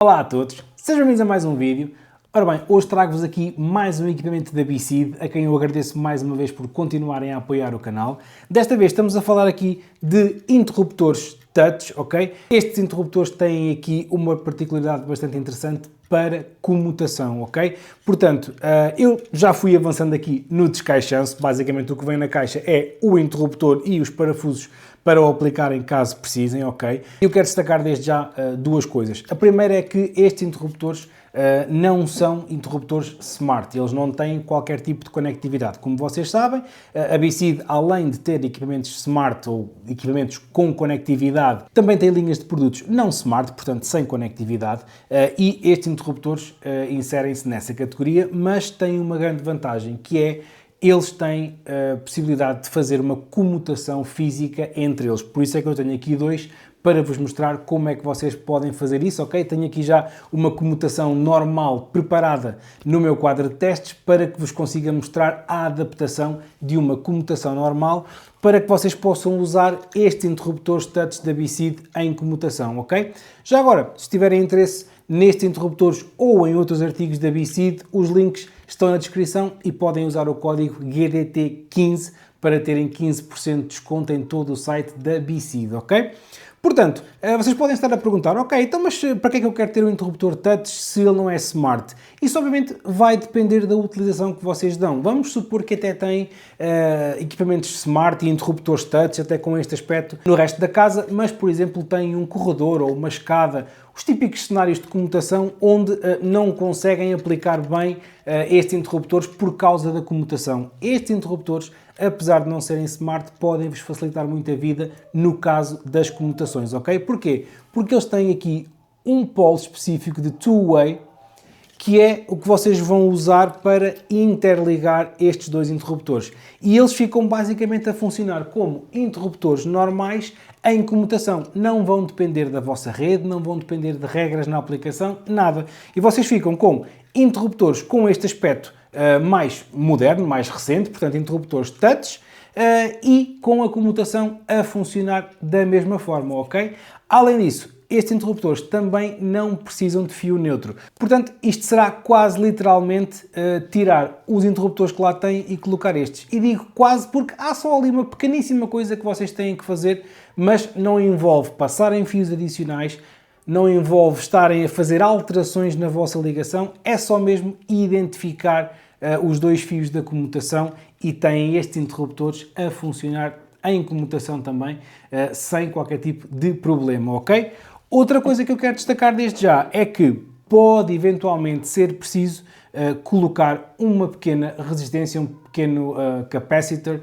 Olá a todos, sejam bem-vindos a mais um vídeo. Ora bem, hoje trago-vos aqui mais um equipamento da BeSeed, a quem eu agradeço mais uma vez por continuarem a apoiar o canal. Desta vez estamos a falar aqui de interruptores touch, ok? Estes interruptores têm aqui uma particularidade bastante interessante para comutação, ok? Portanto, eu já fui avançando aqui no descaixanço. Basicamente o que vem na caixa é o interruptor e os parafusos para o aplicarem caso precisem, ok? Eu quero destacar desde já duas coisas. A primeira é que estes interruptores não são interruptores smart, eles não têm qualquer tipo de conectividade. Como vocês sabem, a BeSeed, além de ter equipamentos smart ou equipamentos com conectividade, também tem linhas de produtos não smart, portanto sem conectividade, e estes interruptores inserem-se nessa categoria, mas têm uma grande vantagem, que é eles têm a possibilidade de fazer uma comutação física entre eles. Por isso é que eu tenho aqui dois para vos mostrar como é que vocês podem fazer isso, ok? Tenho aqui já uma comutação normal preparada no meu quadro de testes para que vos consiga mostrar a adaptação de uma comutação normal para que vocês possam usar estes interruptores touch da BeSeed em comutação, ok? Já agora, se tiverem interesse nestes interruptores ou em outros artigos da BeSeed, os links estão na descrição e podem usar o código GDT15 para terem 15% de desconto em todo o site da BeSeed, ok? Portanto, vocês podem estar a perguntar, ok, então mas para que é que eu quero ter um interruptor touch se ele não é smart? Isso obviamente vai depender da utilização que vocês dão. Vamos supor que até têm equipamentos smart e interruptores touch, até com este aspecto no resto da casa, mas por exemplo têm um corredor ou uma escada, os típicos cenários de comutação onde não conseguem aplicar bem estes interruptores por causa da comutação. Estes interruptores, apesar de não serem smart, podem-vos facilitar muito a vida no caso das comutações, ok? Porquê? Porque eles têm aqui um polo específico de two-way, que é o que vocês vão usar para interligar estes dois interruptores. E eles ficam basicamente a funcionar como interruptores normais em comutação. Não vão depender da vossa rede, não vão depender de regras na aplicação, nada. E vocês ficam com interruptores com este aspecto mais moderno, mais recente, portanto interruptores touch, e com a comutação a funcionar da mesma forma, ok? Além disso, estes interruptores também não precisam de fio neutro. Portanto, isto será quase literalmente tirar os interruptores que lá têm e colocar estes. E digo quase porque há só ali uma pequeníssima coisa que vocês têm que fazer, mas não envolve passarem fios adicionais, não envolve estarem a fazer alterações na vossa ligação, é só mesmo identificar os dois fios da comutação e têm estes interruptores a funcionar em comutação também, sem qualquer tipo de problema, ok? Outra coisa que eu quero destacar desde já é que pode eventualmente ser preciso colocar uma pequena resistência, um pequeno capacitor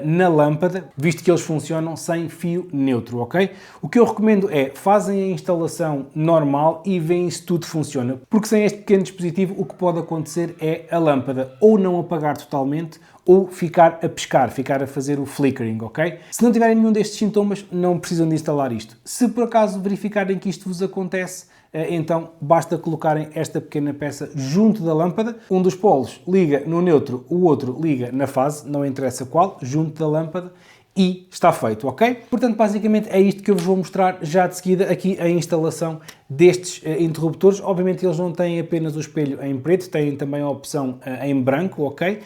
na lâmpada, visto que eles funcionam sem fio neutro, ok? O que eu recomendo é, fazem a instalação normal e veem se tudo funciona, porque sem este pequeno dispositivo o que pode acontecer é a lâmpada ou não apagar totalmente ou ficar a piscar, ficar a fazer o flickering, ok? Se não tiverem nenhum destes sintomas, não precisam de instalar isto. Se por acaso verificarem que isto vos acontece, então basta colocarem esta pequena peça junto da lâmpada. Um dos polos liga no neutro, o outro liga na fase, não interessa qual, junto da lâmpada, e está feito, ok? Portanto, basicamente é isto que eu vos vou mostrar já de seguida, aqui a instalação destes interruptores. Obviamente eles não têm apenas o espelho em preto, têm também a opção em branco, ok?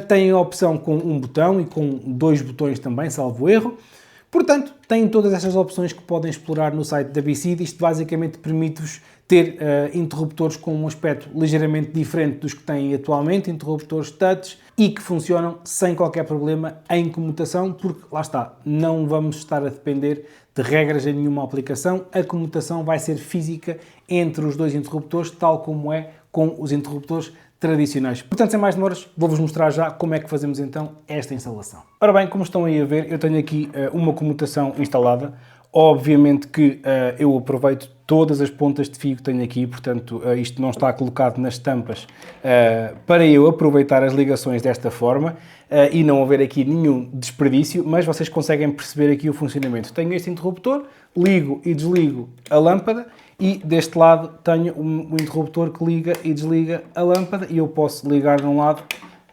Têm a opção com um botão e com dois botões também, salvo erro. Portanto, têm todas estas opções que podem explorar no site da BeSeed. Isto basicamente permite-vos ter interruptores com um aspecto ligeiramente diferente dos que têm atualmente, interruptores touch, e que funcionam sem qualquer problema em comutação, porque lá está, não vamos estar a depender de regras em nenhuma aplicação. A comutação vai ser física entre os dois interruptores, tal como é com os interruptores tradicionais. Portanto, sem mais demoras, vou-vos mostrar já como é que fazemos então esta instalação. Ora bem, como estão aí a ver, eu tenho aqui uma comutação instalada. Obviamente que eu aproveito todas as pontas de fio que tenho aqui, portanto isto não está colocado nas tampas para eu aproveitar as ligações desta forma e não haver aqui nenhum desperdício, mas vocês conseguem perceber aqui o funcionamento. Tenho este interruptor, ligo e desligo a lâmpada e deste lado tenho um interruptor que liga e desliga a lâmpada e eu posso ligar de um lado,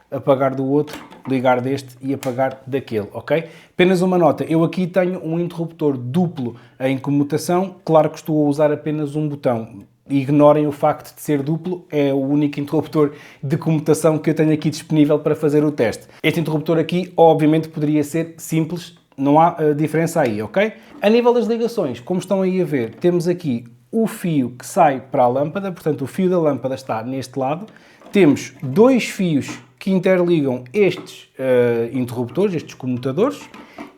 apagar do outro, ligar deste e apagar daquele, ok? Apenas uma nota, eu aqui tenho um interruptor duplo em comutação, claro que estou a usar apenas um botão. ignorem o facto de ser duplo, é o único interruptor de comutação que eu tenho aqui disponível para fazer o teste. Este interruptor aqui, obviamente, poderia ser simples, não há diferença aí, ok? A nível das ligações, como estão aí a ver, temos aqui o fio que sai para a lâmpada, portanto o fio da lâmpada está neste lado, temos dois fios que interligam estes interruptores, estes comutadores,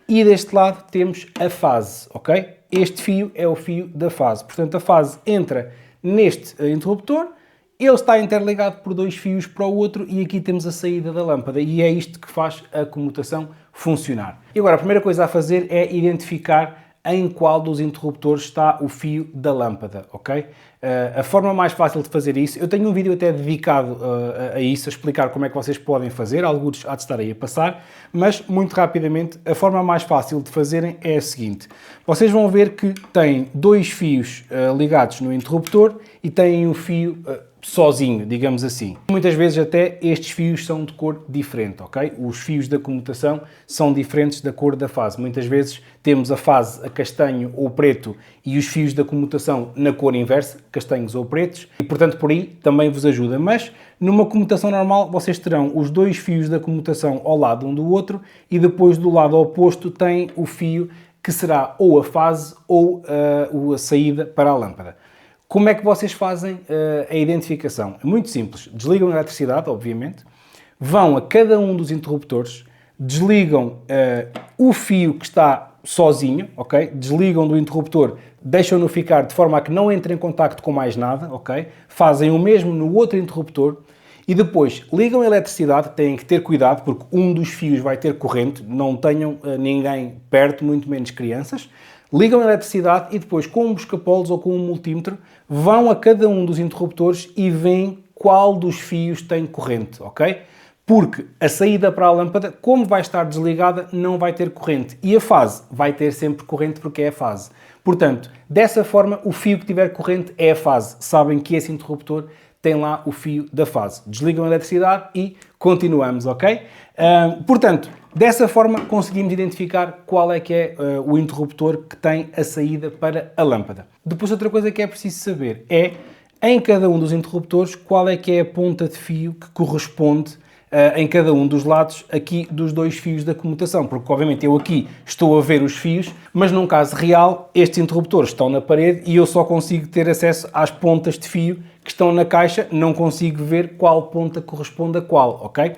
e deste lado temos a fase, ok? Este fio é o fio da fase, portanto a fase entra neste interruptor, ele está interligado por dois fios para o outro e aqui temos a saída da lâmpada e é isto que faz a comutação funcionar. E agora a primeira coisa a fazer é identificar em qual dos interruptores está o fio da lâmpada, ok? A forma mais fácil de fazer isso, eu tenho um vídeo até dedicado a isso, a explicar como é que vocês podem fazer, alguns há de estar aí a passar, mas muito rapidamente, a forma mais fácil de fazerem é a seguinte. Vocês vão ver que têm dois fios ligados no interruptor e têm um fio sozinho, digamos assim. Muitas vezes até estes fios são de cor diferente, ok? Os fios da comutação são diferentes da cor da fase. Muitas vezes temos a fase a castanho ou preto e os fios da comutação na cor inversa, castanhos ou pretos, e portanto por aí também vos ajuda. Mas numa comutação normal vocês terão os dois fios da comutação ao lado um do outro e depois do lado oposto tem o fio que será ou a fase ou a saída para a lâmpada. Como é que vocês fazem a identificação? É muito simples. Desligam a eletricidade, obviamente, vão a cada um dos interruptores, desligam o fio que está sozinho, ok? Desligam do interruptor, deixam-no ficar de forma a que não entre em contacto com mais nada, ok? Fazem o mesmo no outro interruptor e depois ligam a eletricidade, têm que ter cuidado porque um dos fios vai ter corrente, não tenham ninguém perto, muito menos crianças. Ligam a eletricidade e depois com um busca-polos ou com um multímetro vão a cada um dos interruptores e veem qual dos fios tem corrente, ok? Porque a saída para a lâmpada, como vai estar desligada, não vai ter corrente. E a fase vai ter sempre corrente porque é a fase. Portanto, dessa forma, o fio que tiver corrente é a fase. Sabem que esse interruptor tem lá o fio da fase. Desligam a eletricidade e continuamos, ok? Portanto, dessa forma conseguimos identificar qual é que é o interruptor que tem a saída para a lâmpada. Depois outra coisa que é preciso saber é, em cada um dos interruptores, qual é que é a ponta de fio que corresponde em cada um dos lados aqui dos dois fios da comutação, porque obviamente eu aqui estou a ver os fios, mas num caso real estes interruptores estão na parede e eu só consigo ter acesso às pontas de fio que estão na caixa, não consigo ver qual ponta corresponde a qual, ok?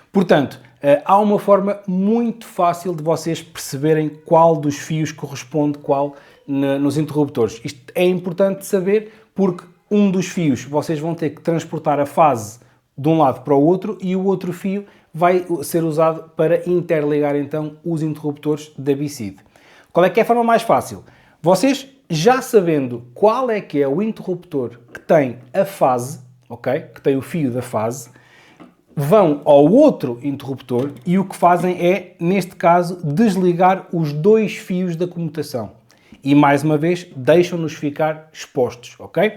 Portanto, há uma forma muito fácil de vocês perceberem qual dos fios corresponde qual nos interruptores. Isto é importante saber porque um dos fios vocês vão ter que transportar a fase de um lado para o outro e o outro fio vai ser usado para interligar então os interruptores da BCD. Qual é que é a forma mais fácil? Vocês, já sabendo qual é que é o interruptor que tem a fase, ok? Que tem o fio da fase, vão ao outro interruptor e o que fazem é, neste caso, desligar os dois fios da comutação. E, mais uma vez, deixam-nos ficar expostos, ok?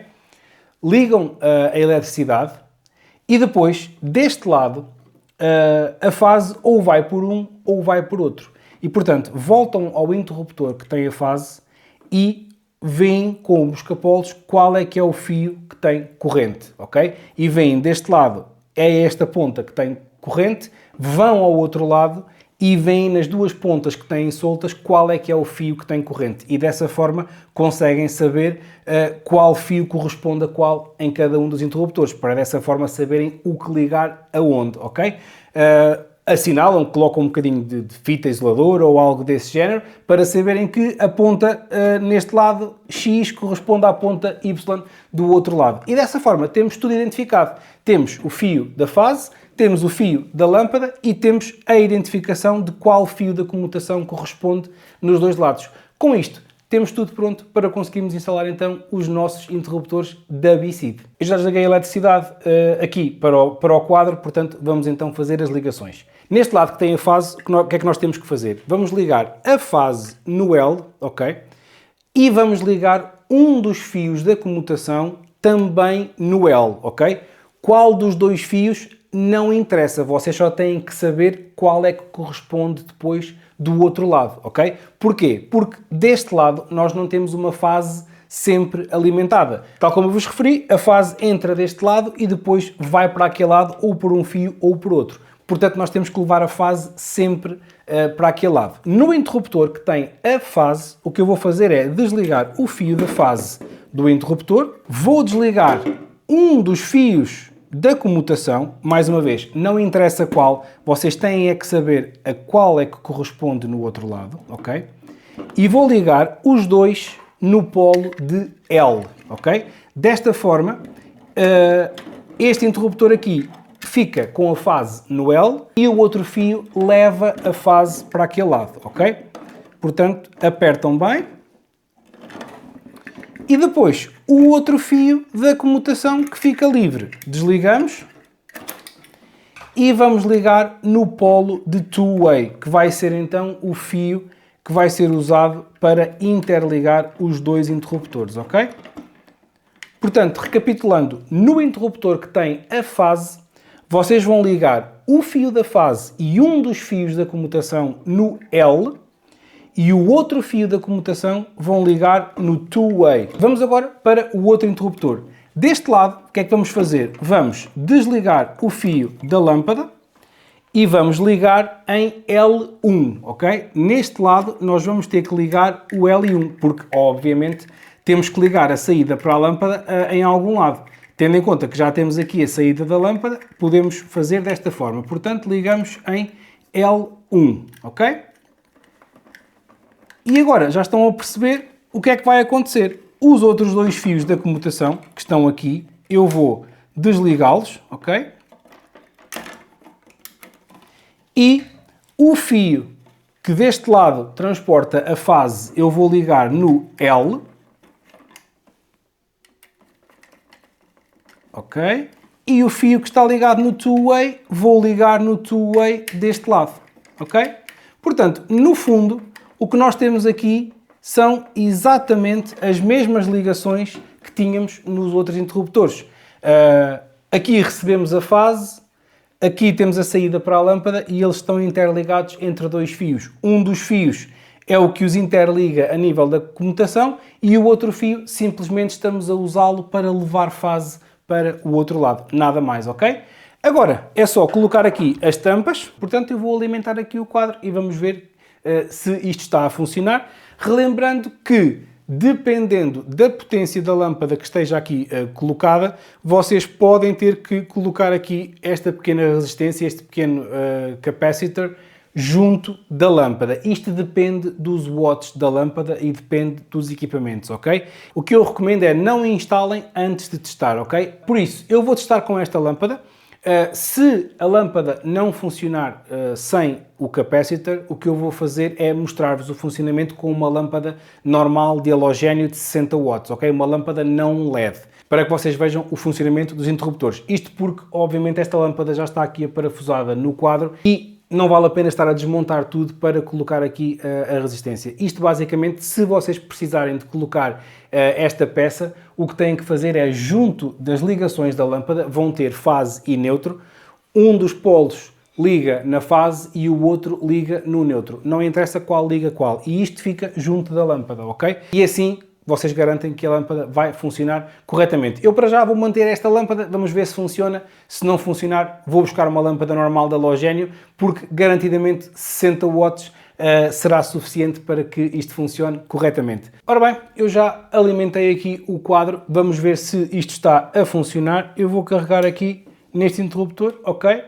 Ligam a eletricidade e depois, deste lado, a fase ou vai por um ou vai por outro. E, portanto, voltam ao interruptor que tem a fase e veem com o busca-polos qual é que é o fio que tem corrente, ok? E veem deste lado, é esta ponta que tem corrente, vão ao outro lado e veem nas duas pontas que têm soltas qual é que é o fio que tem corrente. E dessa forma conseguem saber qual fio corresponde a qual em cada um dos interruptores, para dessa forma saberem o que ligar aonde, ok? Assinalam, colocam um bocadinho de fita isoladora ou algo desse género, para saberem que a ponta neste lado X corresponde à ponta Y do outro lado. E dessa forma temos tudo identificado. Temos o fio da fase, temos o fio da lâmpada e temos a identificação de qual fio da comutação corresponde nos dois lados. Com isto, temos tudo pronto para conseguirmos instalar então os nossos interruptores da BCD. Eu já desliguei a eletricidade aqui para o quadro, portanto vamos então fazer as ligações. Neste lado que tem a fase, o que é que nós temos que fazer? Vamos ligar a fase no L, ok? E vamos ligar um dos fios da comutação também no L, ok? Qual dos dois fios não interessa, vocês só têm que saber qual é que corresponde depois do outro lado, ok? Porquê? Porque deste lado nós não temos uma fase sempre alimentada. Tal como eu vos referi, a fase entra deste lado e depois vai para aquele lado, ou por um fio ou por outro. Portanto, nós temos que levar a fase sempre para aquele lado. No interruptor que tem a fase, o que eu vou fazer é desligar o fio da fase do interruptor, vou desligar um dos fios da comutação, mais uma vez, não interessa qual, vocês têm é que saber a qual é que corresponde no outro lado, ok? E vou ligar os dois no polo de L, ok? Desta forma, este interruptor aqui fica com a fase no L e o outro fio leva a fase para aquele lado, ok? Portanto, apertam bem. E depois, o outro fio da comutação que fica livre. Desligamos e vamos ligar no polo de two-way, que vai ser então o fio que vai ser usado para interligar os dois interruptores, ok? Portanto, recapitulando, no interruptor que tem a fase, vocês vão ligar o fio da fase e um dos fios da comutação no L e o outro fio da comutação vão ligar no two-way. Vamos agora para o outro interruptor. Deste lado, o que é que vamos fazer? Vamos desligar o fio da lâmpada e vamos ligar em L1, ok? Neste lado, nós vamos ter que ligar o L1, porque, obviamente, temos que ligar a saída para a lâmpada em algum lado. Tendo em conta que já temos aqui a saída da lâmpada, podemos fazer desta forma. Portanto, ligamos em L1, ok? E agora já estão a perceber o que é que vai acontecer. Os outros dois fios da comutação, que estão aqui, eu vou desligá-los, ok? E o fio que deste lado transporta a fase, eu vou ligar no L. Ok? E o fio que está ligado no two-way, vou ligar no two-way deste lado. Ok? Portanto, no fundo, o que nós temos aqui são exatamente as mesmas ligações que tínhamos nos outros interruptores. Aqui recebemos a fase, aqui temos a saída para a lâmpada e eles estão interligados entre dois fios. Um dos fios é o que os interliga a nível da comutação e o outro fio simplesmente estamos a usá-lo para levar fase para o outro lado. Nada mais, ok? Agora é só colocar aqui as tampas, portanto eu vou alimentar aqui o quadro e vamos ver se isto está a funcionar. Relembrando que, dependendo da potência da lâmpada que esteja aqui colocada, vocês podem ter que colocar aqui esta pequena resistência, este pequeno capacitor, junto da lâmpada. Isto depende dos watts da lâmpada e depende dos equipamentos, ok? O que eu recomendo é não instalem antes de testar, ok? Por isso, eu vou testar com esta lâmpada. Se a lâmpada não funcionar sem o capacitor, o que eu vou fazer é mostrar-vos o funcionamento com uma lâmpada normal de halogénio de 60 watts, ok? Uma lâmpada não LED, para que vocês vejam o funcionamento dos interruptores. Isto porque, obviamente, esta lâmpada já está aqui aparafusada no quadro e não vale a pena estar a desmontar tudo para colocar aqui a resistência. Isto basicamente, se vocês precisarem de colocar esta peça, o que têm que fazer é, junto das ligações da lâmpada, vão ter fase e neutro. Um dos polos liga na fase e o outro liga no neutro. Não interessa qual liga qual. E isto fica junto da lâmpada, ok? E assim vocês garantem que a lâmpada vai funcionar corretamente. Eu para já vou manter esta lâmpada, vamos ver se funciona. Se não funcionar, vou buscar uma lâmpada normal de halogénio, porque garantidamente 60 watts será suficiente para que isto funcione corretamente. Ora bem, eu já alimentei aqui o quadro, vamos ver se isto está a funcionar. Eu vou carregar aqui neste interruptor, ok?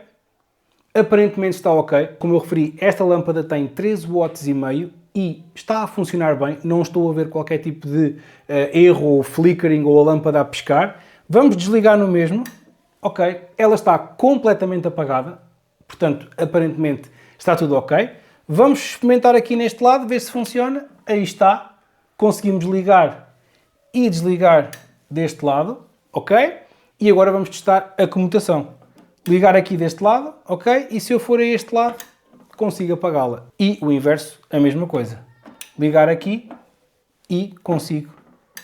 Aparentemente está ok. Como eu referi, esta lâmpada tem 13 watts e meio e está a funcionar bem, não estou a ver qualquer tipo de erro ou flickering ou a lâmpada a piscar. Vamos desligar no mesmo, ok, ela está completamente apagada, portanto, aparentemente está tudo ok. Vamos experimentar aqui neste lado, ver se funciona, aí está, conseguimos ligar e desligar deste lado, ok, e agora vamos testar a comutação. Ligar aqui deste lado, ok, e se eu for a este lado, consigo apagá-la. E o inverso, a mesma coisa. Ligar aqui e consigo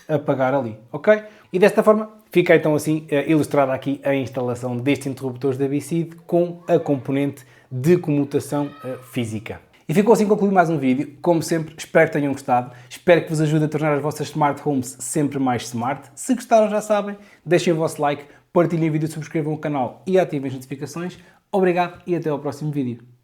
apagar ali, ok? E desta forma fica então assim ilustrada aqui a instalação destes interruptores da BCD com a componente de comutação física. E ficou assim concluído mais um vídeo. Como sempre, espero que tenham gostado. Espero que vos ajude a tornar as vossas smart homes sempre mais smart. Se gostaram, já sabem, deixem o vosso like, partilhem o vídeo, subscrevam o canal e ativem as notificações. Obrigado e até ao próximo vídeo.